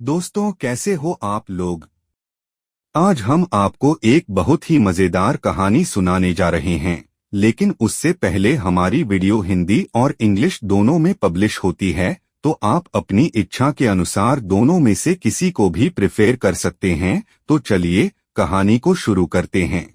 दोस्तों, कैसे हो आप लोग। आज हम आपको एक बहुत ही मजेदार कहानी सुनाने जा रहे हैं। लेकिन उससे पहले हमारी वीडियो हिंदी और इंग्लिश दोनों में पब्लिश होती है, तो आप अपनी इच्छा के अनुसार दोनों में से किसी को भी प्रेफर कर सकते हैं। तो चलिए कहानी को शुरू करते हैं।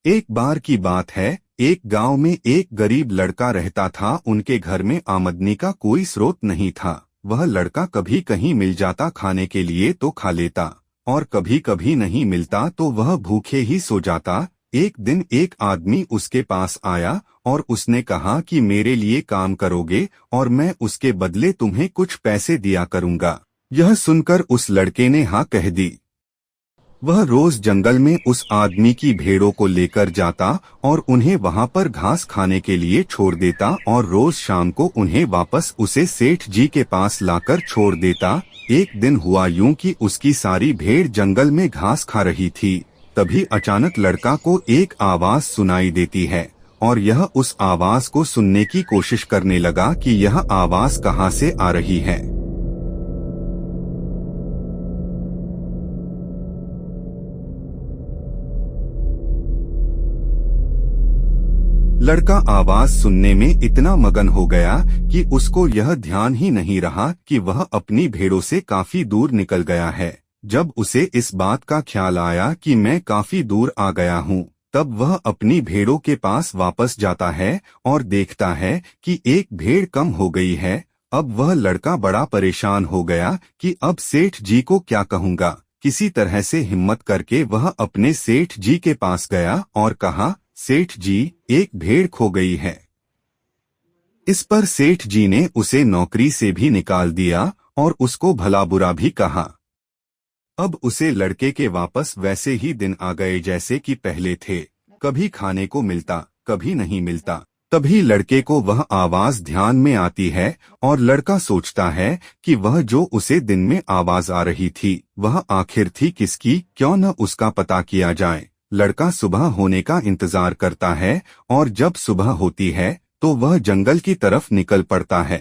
एक बार की बात है, एक गांव में एक गरीब लड़का रहता था। उनके घर में आमदनी का कोई स्रोत नहीं था। वह लड़का कभी कहीं मिल जाता खाने के लिए तो खा लेता, और कभी कभी नहीं मिलता तो वह भूखे ही सो जाता। एक दिन एक आदमी उसके पास आया और उसने कहा कि मेरे लिए काम करोगे और मैं उसके बदले तुम्हें कुछ पैसे दिया करूंगा। यह सुनकर उस लड़के ने हाँ कह दी। वह रोज जंगल में उस आदमी की भेड़ों को लेकर जाता और उन्हें वहां पर घास खाने के लिए छोड़ देता, और रोज शाम को उन्हें वापस उसे सेठ जी के पास लाकर छोड़ देता। एक दिन हुआ यूं कि उसकी सारी भेड़ जंगल में घास खा रही थी। तभी अचानक लड़का को एक आवाज सुनाई देती है, और यह उस आवाज को सुनने की कोशिश करने लगा कि यह आवाज कहाँ से आ रही है। लड़का आवाज सुनने में इतना मगन हो गया कि उसको यह ध्यान ही नहीं रहा कि वह अपनी भेड़ों से काफी दूर निकल गया है। जब उसे इस बात का ख्याल आया कि मैं काफी दूर आ गया हूँ, तब वह अपनी भेड़ों के पास वापस जाता है और देखता है कि एक भेड़ कम हो गई है। अब वह लड़का बड़ा परेशान हो गया कि अब सेठ जी को क्या कहूँगा। किसी तरह से हिम्मत करके वह अपने सेठ जी के पास गया और कहा, सेठ जी, एक भेड़ खो गई है। इस पर सेठ जी ने उसे नौकरी से भी निकाल दिया और उसको भला बुरा भी कहा। अब उसे लड़के के वापस वैसे ही दिन आ गए जैसे कि पहले थे। कभी खाने को मिलता, कभी नहीं मिलता। तभी लड़के को वह आवाज ध्यान में आती है और लड़का सोचता है कि वह जो उसे दिन में आवाज आ रही थी, वह आखिर थी किसकी। क्यों न उसका पता किया जाए। लड़का सुबह होने का इंतजार करता है, और जब सुबह होती है तो वह जंगल की तरफ निकल पड़ता है।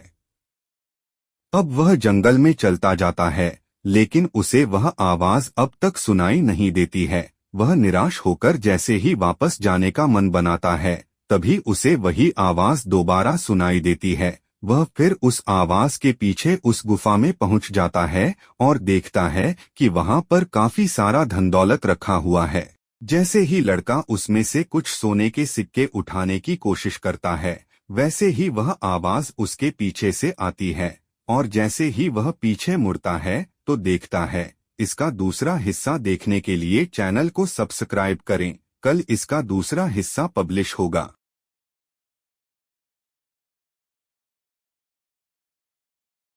अब वह जंगल में चलता जाता है, लेकिन उसे वह आवाज अब तक सुनाई नहीं देती है। वह निराश होकर जैसे ही वापस जाने का मन बनाता है, तभी उसे वही आवाज दोबारा सुनाई देती है। वह फिर उस आवाज के पीछे उस गुफा में पहुंच जाता है और देखता है कि वहां पर काफी सारा धन दौलत रखा हुआ है। जैसे ही लड़का उसमें से कुछ सोने के सिक्के उठाने की कोशिश करता है, वैसे ही वह आवाज उसके पीछे से आती है, और जैसे ही वह पीछे मुड़ता है तो देखता है। इसका दूसरा हिस्सा देखने के लिए चैनल को सब्सक्राइब करें। कल इसका दूसरा हिस्सा पब्लिश होगा।